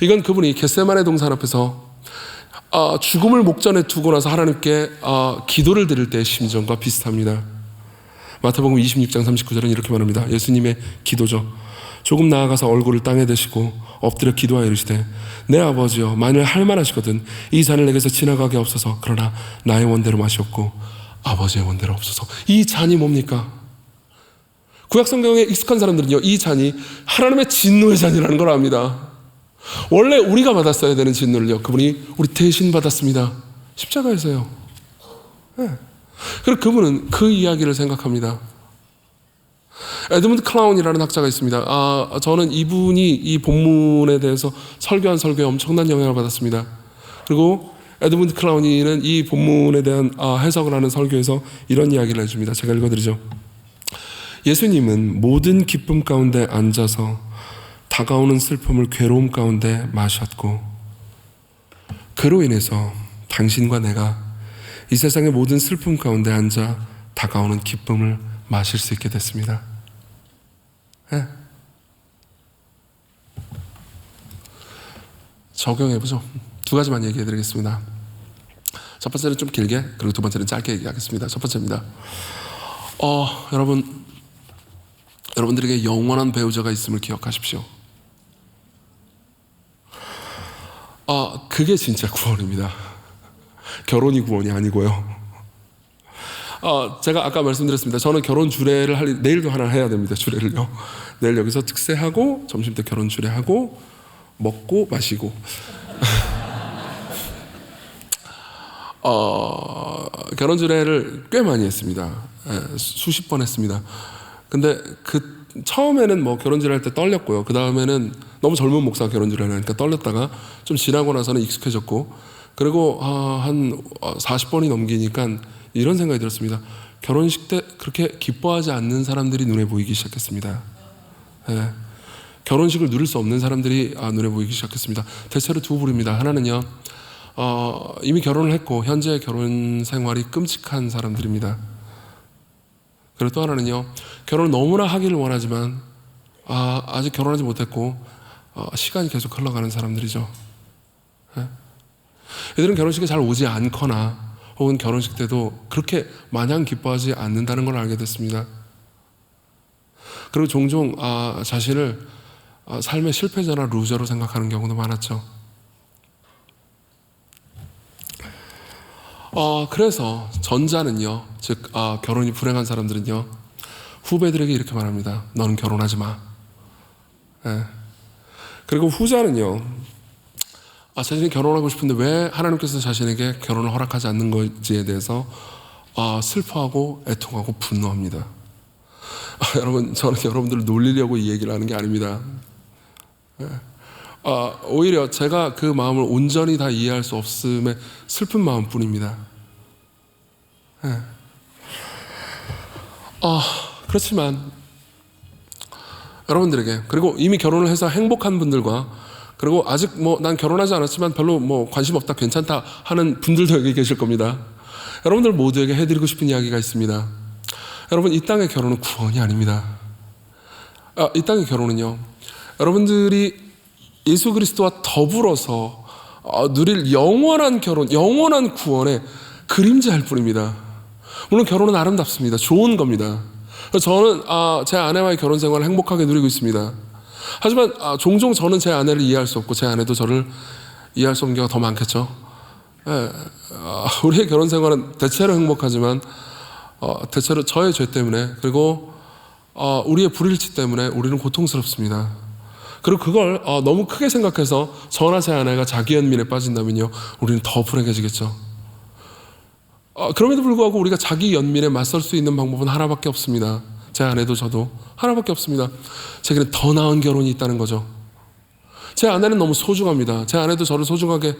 이건 그분이 겟세마네 동산 앞에서 죽음을 목전에 두고 나서 하나님께 기도를 드릴 때의 심정과 비슷합니다. 마태복음 26장 39절은 이렇게 말합니다. 예수님의 기도죠. 조금 나아가서 얼굴을 땅에 대시고 엎드려 기도하여 이르시되 내 아버지여 만일 할만하시거든 이 잔을 내게서 지나가게 없어서 그러나 나의 원대로 마시옵고 아버지의 원대로 없어서. 이 잔이 뭡니까? 구약성경에 익숙한 사람들은요 이 잔이 하나님의 진노의 잔이라는 걸 압니다. 원래 우리가 받았어야 되는 진노를요 그분이 우리 대신 받았습니다. 십자가에서요. 네. 그리고 그분은 그 이야기를 생각합니다. 에드문드 클라운이라는 학자가 있습니다. 저는 이분이 이 본문에 대해서 설교한 설교에 엄청난 영향을 받았습니다. 그리고 에드문드 클라운이는 이 본문에 대한 해석을 하는 설교에서 이런 이야기를 해줍니다. 제가 읽어드리죠. 예수님은 모든 기쁨 가운데 앉아서 다가오는 슬픔을 괴로움 가운데 마셨고 그로 인해서 당신과 내가 이 세상의 모든 슬픔 가운데 앉아 다가오는 기쁨을 마실 수 있게 됐습니다. 네. 적용해보죠. 두 가지만 얘기해드리겠습니다. 첫 번째는 좀 길게, 그리고 두 번째는 짧게 얘기하겠습니다. 첫 번째입니다. 여러분들에게 영원한 배우자가 있음을 기억하십시오. 그게 진짜 구원입니다. 결혼이 구원이 아니고요. 제가 아까 말씀드렸습니다. 저는 결혼 주례를 내일도 하나 해야 됩니다. 주례를요. 내일 여기서 특세하고 점심 때 결혼 주례하고 먹고 마시고 결혼 주례를 꽤 많이 했습니다. 수십 번 했습니다. 근데 처음에는 뭐 결혼 주례할 때 떨렸고요. 그 다음에는 너무 젊은 목사가 결혼 주례를 하니까 떨렸다가 좀 지나고 나서는 익숙해졌고, 그리고 한 40번이 넘기니까 이런 생각이 들었습니다. 결혼식 때 그렇게 기뻐하지 않는 사람들이 눈에 보이기 시작했습니다. 네. 결혼식을 누릴 수 없는 사람들이 눈에 보이기 시작했습니다. 대체로 두 부류입니다. 하나는요, 이미 결혼을 했고 현재 결혼 생활이 끔찍한 사람들입니다. 그리고 또 하나는요, 결혼을 너무나 하기를 원하지만 아직 결혼하지 못했고 시간이 계속 흘러가는 사람들이죠. 네. 이들은 결혼식에 잘 오지 않거나 혹은 결혼식 때도 그렇게 마냥 기뻐하지 않는다는 걸 알게 됐습니다. 그리고 종종 자신을 삶의 실패자나 루저로 생각하는 경우도 많았죠. 그래서 전자는요, 즉 결혼이 불행한 사람들은요, 후배들에게 이렇게 말합니다. 너는 결혼하지 마. 네. 그리고 후자는요, 자신이 결혼하고 싶은데 왜 하나님께서 자신에게 결혼을 허락하지 않는 건지에 대해서 슬퍼하고 애통하고 분노합니다. 여러분, 저는 여러분들을 놀리려고 이 얘기를 하는 게 아닙니다. 오히려 제가 그 마음을 온전히 다 이해할 수 없음에 슬픈 마음뿐입니다. 그렇지만 여러분들에게, 그리고 이미 결혼을 해서 행복한 분들과, 그리고 아직 난 결혼하지 않았지만 별로 관심 없다, 괜찮다 하는 분들도 여기 계실 겁니다. 여러분들 모두에게 해드리고 싶은 이야기가 있습니다. 여러분, 이 땅의 결혼은 구원이 아닙니다. 이 땅의 결혼은요, 여러분들이 예수 그리스도와 더불어서 누릴 영원한 결혼, 영원한 구원의 그림자일 뿐입니다. 물론 결혼은 아름답습니다. 좋은 겁니다. 저는 제 아내와의 결혼 생활을 행복하게 누리고 있습니다. 하지만 종종 저는 제 아내를 이해할 수 없고 제 아내도 저를 이해할 수 없는 경우가 더 많겠죠. 우리의 결혼 생활은 대체로 행복하지만 대체로 저의 죄 때문에, 그리고 우리의 불일치 때문에 우리는 고통스럽습니다. 그리고 그걸 너무 크게 생각해서 저나 제 아내가 자기 연민에 빠진다면요, 우리는 더 불행해지겠죠. 그럼에도 불구하고 우리가 자기 연민에 맞설 수 있는 방법은 하나밖에 없습니다. 제 아내도 저도 하나밖에 없습니다. 제게는 더 나은 결혼이 있다는 거죠. 제 아내는 너무 소중합니다. 제 아내도 저를 소중하게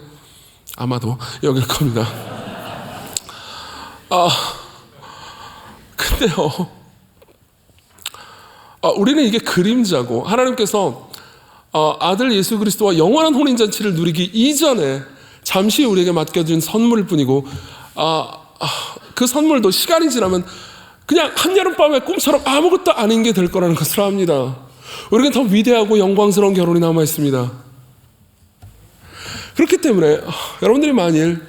아마도 여길 겁니다. 근데요, 우리는 이게 그림자고, 하나님께서 아들 예수 그리스도와 영원한 혼인잔치를 누리기 이전에 잠시 우리에게 맡겨준 선물일 뿐이고, 그 선물도 시간이 지나면 그냥 한여름밤의 꿈처럼 아무것도 아닌 게 될 거라는 것을 압니다. 우리에게 더 위대하고 영광스러운 결혼이 남아 있습니다. 그렇기 때문에 여러분들이 만일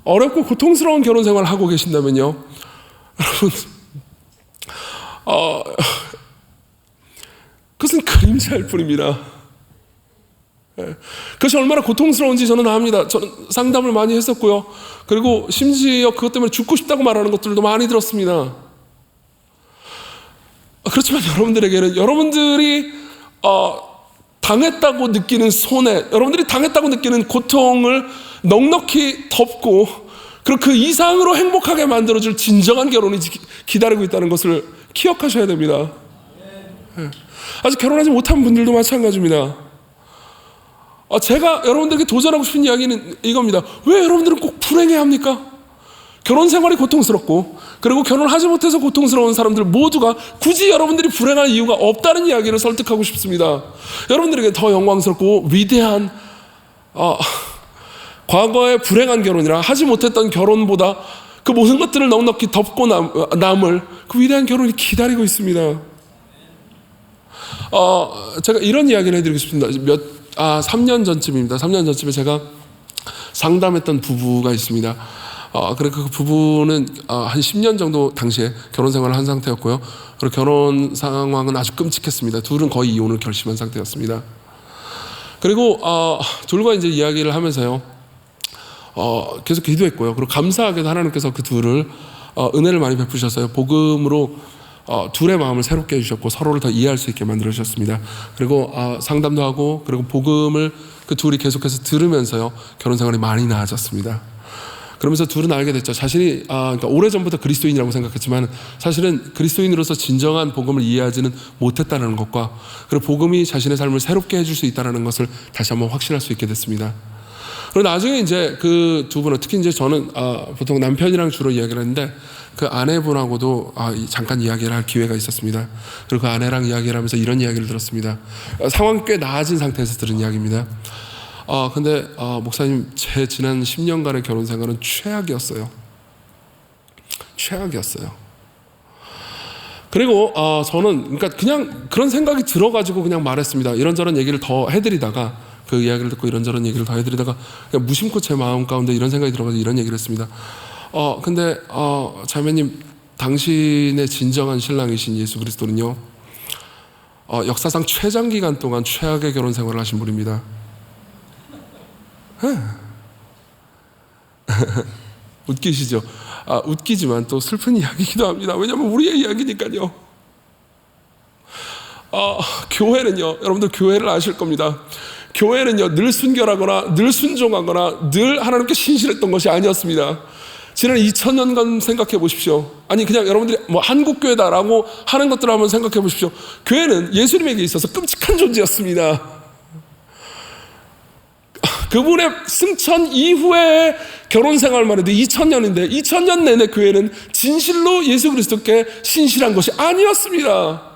어렵고 고통스러운 결혼 생활을 하고 계신다면요, 여러분, 그것은 그림자일 뿐입니다. 그것이 얼마나 고통스러운지 저는 압니다. 저는 상담을 많이 했었고요. 그리고 심지어 그것 때문에 죽고 싶다고 말하는 것들도 많이 들었습니다. 그렇지만 여러분들에게는 여러분들이 당했다고 느끼는 손해, 여러분들이 당했다고 느끼는 고통을 넉넉히 덮고 그리고 그 이상으로 행복하게 만들어줄 진정한 결혼이 기다리고 있다는 것을 기억하셔야 됩니다. 아직 결혼하지 못한 분들도 마찬가지입니다. 제가 여러분들에게 도전하고 싶은 이야기는 이겁니다. 왜 여러분들은 꼭 불행해야 합니까? 결혼 생활이 고통스럽고 그리고 결혼하지 못해서 고통스러운 사람들 모두가 굳이 여러분들이 불행할 이유가 없다는 이야기를 설득하고 싶습니다. 여러분들에게 더 영광스럽고 위대한 과거의 불행한 결혼이라 하지 못했던 결혼보다 그 모든 것들을 넉넉히 덮고 남을 그 위대한 결혼이 기다리고 있습니다. 제가 이런 이야기를 해드리고 싶습니다. 3년 전쯤입니다. 3년 전쯤에 제가 상담했던 부부가 있습니다. 그리고 그 부부는 한 10년 정도 당시에 결혼 생활을 한 상태였고요. 그리고 결혼 상황은 아주 끔찍했습니다. 둘은 거의 이혼을 결심한 상태였습니다. 그리고 둘과 이제 이야기를 하면서요, 계속 기도했고요. 그리고 감사하게도 하나님께서 그 둘을 은혜를 많이 베푸셨어요. 복음으로 둘의 마음을 새롭게 해주셨고 서로를 더 이해할 수 있게 만들어 주셨습니다. 그리고 상담도 하고 그리고 복음을 그 둘이 계속해서 들으면서요, 결혼 생활이 많이 나아졌습니다. 그러면서 둘은 알게 됐죠. 자신이 그러니까 오래전부터 그리스도인이라고 생각했지만 사실은 그리스도인으로서 진정한 복음을 이해하지는 못했다는 것과 그리고 복음이 자신의 삶을 새롭게 해줄 수 있다는 것을 다시 한번 확신할 수 있게 됐습니다. 그리고 나중에 이제 그 두 분은, 특히 이제 저는 보통 남편이랑 주로 이야기를 했는데 그 아내분하고도 잠깐 이야기를 할 기회가 있었습니다. 그리고 그 아내랑 이야기를 하면서 이런 이야기를 들었습니다. 상황이 꽤 나아진 상태에서 들은 이야기입니다. 근데 목사님, 제 지난 10년간의 결혼 생활은 최악이었어요. 최악이었어요. 그리고 저는 그러니까 그냥 그런 생각이 들어가지고 그냥 말했습니다. 이런저런 얘기를 더 해드리다가 그 이야기를 듣고 이런저런 얘기를 더 해드리다가 그냥 무심코 제 마음 가운데 이런 생각이 들어가지고 이런 얘기를 했습니다. 근데 자매님, 당신의 진정한 신랑이신 예수 그리스도는요, 역사상 최장기간 동안 최악의 결혼 생활을 하신 분입니다. 웃기시죠? 웃기지만 또 슬픈 이야기이기도 합니다. 왜냐하면 우리의 이야기니까요. 교회는요, 여러분들 교회를 아실 겁니다. 교회는요, 늘 순결하거나 늘 순종하거나 늘 하나님께 신실했던 것이 아니었습니다. 지난 2000년간 생각해 보십시오. 아니 그냥 여러분들이 뭐 한국교회다라고 하는 것들을 한번 생각해 보십시오. 교회는 예수님에게 있어서 끔찍한 존재였습니다. 그분의 승천 이후에 결혼 생활만 해도 2000년인데 2000년 내내 교회는 진실로 예수 그리스도께 신실한 것이 아니었습니다.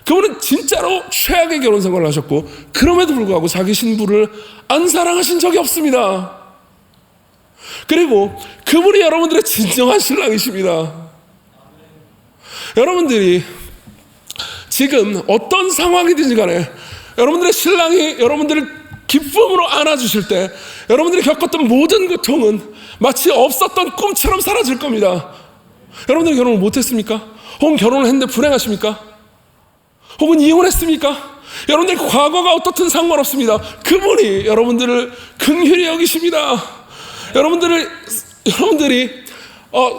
그분은 진짜로 최악의 결혼 생활을 하셨고 그럼에도 불구하고 자기 신부를 안 사랑하신 적이 없습니다. 그리고 그분이 여러분들의 진정한 신랑이십니다. 여러분들이 지금 어떤 상황이든지 간에 여러분들의 신랑이 여러분들을 기쁨으로 안아주실 때 여러분들이 겪었던 모든 고통은 마치 없었던 꿈처럼 사라질 겁니다. 여러분들이 결혼을 못했습니까? 혹은 결혼을 했는데 불행하십니까? 혹은 이혼했습니까? 여러분들 과거가 어떻든 상관없습니다. 그분이 여러분들을 긍휼히 여기십니다. 여러분들이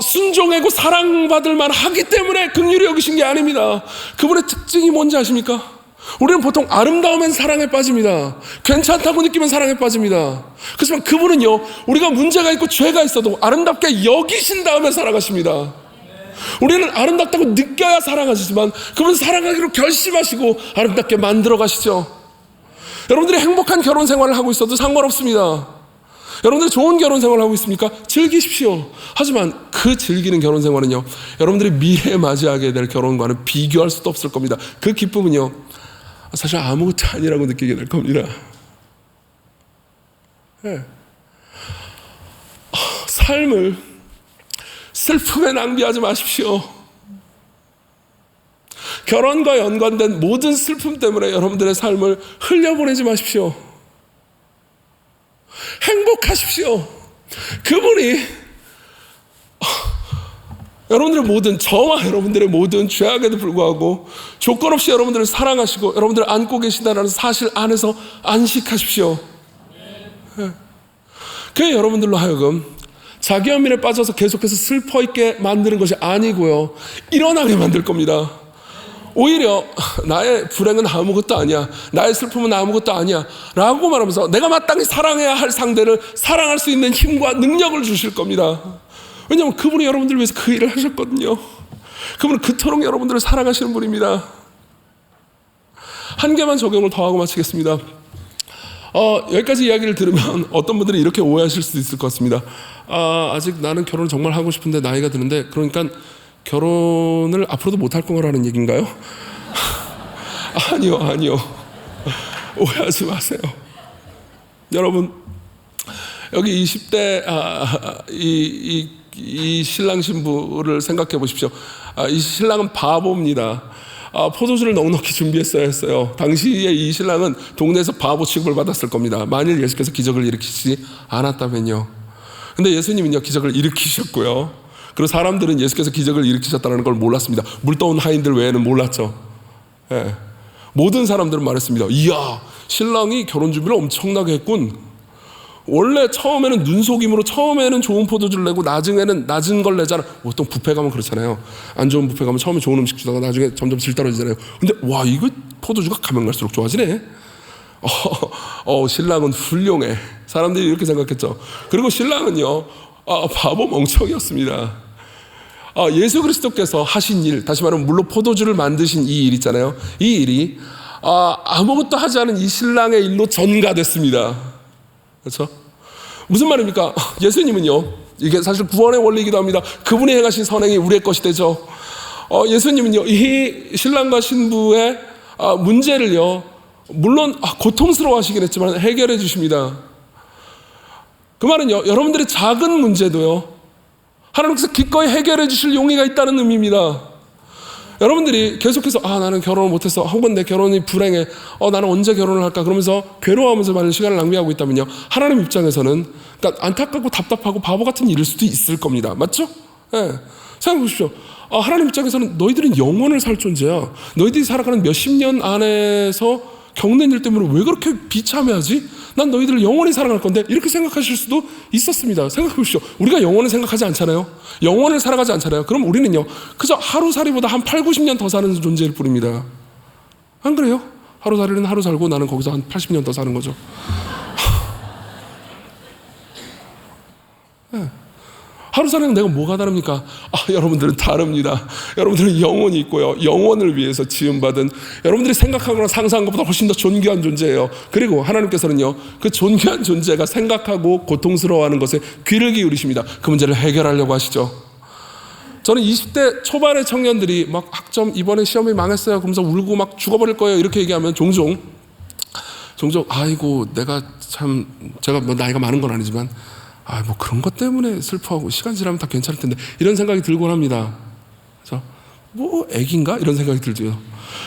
순종하고 사랑받을 만하기 때문에 긍휼히 여기신 게 아닙니다. 그분의 특징이 뭔지 아십니까? 우리는 보통 아름다우면 사랑에 빠집니다. 괜찮다고 느끼면 사랑에 빠집니다. 그렇지만 그분은요, 우리가 문제가 있고 죄가 있어도 아름답게 여기신 다음에 사랑하십니다. 우리는 아름답다고 느껴야 사랑하시지만 그분은 사랑하기로 결심하시고 아름답게 만들어 가시죠. 여러분들이 행복한 결혼 생활을 하고 있어도 상관없습니다. 여러분들이 좋은 결혼 생활을 하고 있습니까? 즐기십시오. 하지만 그 즐기는 결혼 생활은요, 여러분들이 미래에 맞이하게 될 결혼과는 비교할 수도 없을 겁니다. 그 기쁨은요, 사실 아무것도 아니라고 느끼게 될 겁니다. 네. 삶을 슬픔에 낭비하지 마십시오. 결혼과 연관된 모든 슬픔 때문에 여러분들의 삶을 흘려보내지 마십시오. 행복하십시오. 그분이 여러분들의 모든 저와 여러분들의 모든 죄악에도 불구하고 조건 없이 여러분들을 사랑하시고 여러분들을 안고 계신다는 사실 안에서 안식하십시오. 그게 여러분들로 하여금 자기 연민에 빠져서 계속해서 슬퍼 있게 만드는 것이 아니고요, 일어나게 만들 겁니다. 오히려 나의 불행은 아무것도 아니야, 나의 슬픔은 아무것도 아니야 라고 말하면서 내가 마땅히 사랑해야 할 상대를 사랑할 수 있는 힘과 능력을 주실 겁니다. 왜냐하면 그분이 여러분들을 위해서 그 일을 하셨거든요. 그분은 그토록 여러분들을 사랑하시는 분입니다. 한 개만 적용을 더 하고 마치겠습니다. 여기까지 이야기를 들으면 어떤 분들이 이렇게 오해하실 수도 있을 것 같습니다. 아직 나는 결혼을 정말 하고 싶은데 나이가 드는데, 그러니까 결혼을 앞으로도 못할 거라는 얘기인가요? 아니요. 오해하지 마세요. 여러분, 여기 20대 이 신랑 신부를 생각해 보십시오. 이 신랑은 바보입니다. 포도주를 넉넉히 준비했어야 했어요. 당시에 이 신랑은 동네에서 바보 취급을 받았을 겁니다. 만일 예수께서 기적을 일으키지 않았다면요. 근데 예수님은요, 기적을 일으키셨고요. 그리고 사람들은 예수께서 기적을 일으키셨다는 걸 몰랐습니다. 물떠온 하인들 외에는 몰랐죠. 예. 모든 사람들은 말했습니다. 이야, 신랑이 결혼 준비를 엄청나게 했군. 원래 처음에는 눈속임으로 처음에는 좋은 포도주를 내고 나중에는 낮은 걸 내잖아. 보통 뷔페 가면 그렇잖아요. 안 좋은 뷔페 가면 처음에 좋은 음식 주다가 나중에 점점 질 떨어지잖아요. 근데 와, 이거 포도주가 가면 갈수록 좋아지네. 신랑은 훌륭해. 사람들이 이렇게 생각했죠. 그리고 신랑은요, 바보 멍청이었습니다. 예수 그리스도께서 하신 일, 다시 말하면 물론 포도주를 만드신 이 일 있잖아요. 이 일이 아무것도 하지 않은 이 신랑의 일로 전가됐습니다. 그렇죠? 무슨 말입니까? 예수님은요, 이게 사실 구원의 원리이기도 합니다. 그분이 행하신 선행이 우리의 것이 되죠. 예수님은요, 이 신랑과 신부의 문제를요, 물론 고통스러워 하시긴 했지만 해결해 주십니다. 그 말은요, 여러분들의 작은 문제도요, 하나님께서 기꺼이 해결해 주실 용의가 있다는 의미입니다. 여러분들이 계속해서 나는 결혼을 못해서, 혹은 내 결혼이 불행해, 나는 언제 결혼을 할까 그러면서 괴로워하면서 많은 시간을 낭비하고 있다면요, 하나님 입장에서는 그러니까 안타깝고 답답하고 바보 같은 일일 수도 있을 겁니다. 맞죠? 네. 생각해 보십시오. 하나님 입장에서는 너희들은 영원을 살 존재야. 너희들이 살아가는 몇십 년 안에서 겪는 일 때문에 왜 그렇게 비참해하지? 난 너희들을 영원히 사랑할 건데, 이렇게 생각하실 수도 있었습니다. 생각해 보십시오. 우리가 영원을 생각하지 않잖아요. 영원을 살아가지 않잖아요. 그럼 우리는요, 그저 하루살이보다 한 8, 90년 더 사는 존재일 뿐입니다. 안 그래요? 하루살이는 하루 살고 나는 거기서 한 80년 더 사는 거죠. 네. 하루살이는 내가 뭐가 다릅니까? 여러분들은 다릅니다. 여러분들은 영혼이 있고요, 영혼을 위해서 지음받은, 여러분들이 생각하거나 상상한 것보다 훨씬 더 존귀한 존재예요. 그리고 하나님께서는요, 그 존귀한 존재가 생각하고 고통스러워하는 것에 귀를 기울이십니다. 그 문제를 해결하려고 하시죠. 저는 20대 초반의 청년들이 막 학점 이번에 시험이 망했어요 그러면서 울고 막 죽어버릴 거예요 이렇게 얘기하면 종종 아이고 내가 참, 제가 뭐 나이가 많은 건 아니지만 뭐 그런 것 때문에 슬퍼하고 시간 지나면 다 괜찮을 텐데, 이런 생각이 들곤 합니다. 그래서 뭐 애기인가? 이런 생각이 들죠.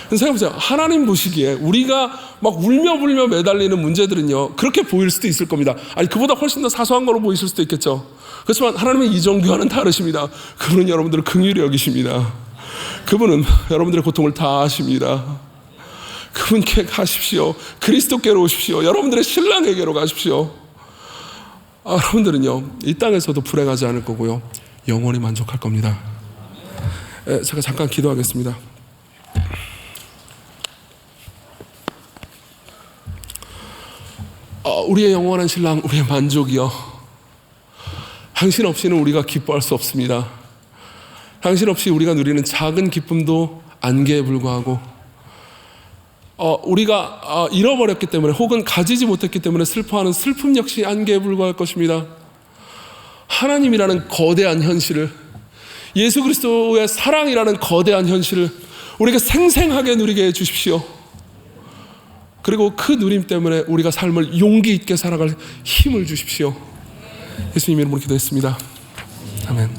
생각해보세요. 하나님 보시기에 우리가 막 울며 불며 매달리는 문제들은요, 그렇게 보일 수도 있을 겁니다. 그보다 훨씬 더 사소한 거로 보이실 수도 있겠죠. 그렇지만 하나님의 이정교와는 다르십니다. 그분은 여러분들을 긍휼히 여기십니다. 그분은 여러분들의 고통을 다 아십니다. 그분께 가십시오. 그리스도께로 오십시오. 여러분들의 신랑에게로 가십시오. 여러분들은요, 이 땅에서도 불행하지 않을 거고요, 영원히 만족할 겁니다. 제가 잠깐 기도하겠습니다. 우리의 영원한 신랑, 우리의 만족이요, 당신 없이는 우리가 기뻐할 수 없습니다. 당신 없이 우리가 누리는 작은 기쁨도 안개에 불과하고, 우리가 잃어버렸기 때문에 혹은 가지지 못했기 때문에 슬퍼하는 슬픔 역시 안개에 불과할 것입니다. 하나님이라는 거대한 현실을, 예수 그리스도의 사랑이라는 거대한 현실을 우리가 생생하게 누리게 해주십시오. 그리고 그 누림 때문에 우리가 삶을 용기 있게 살아갈 힘을 주십시오. 예수님 이름으로 기도했습니다. 아멘.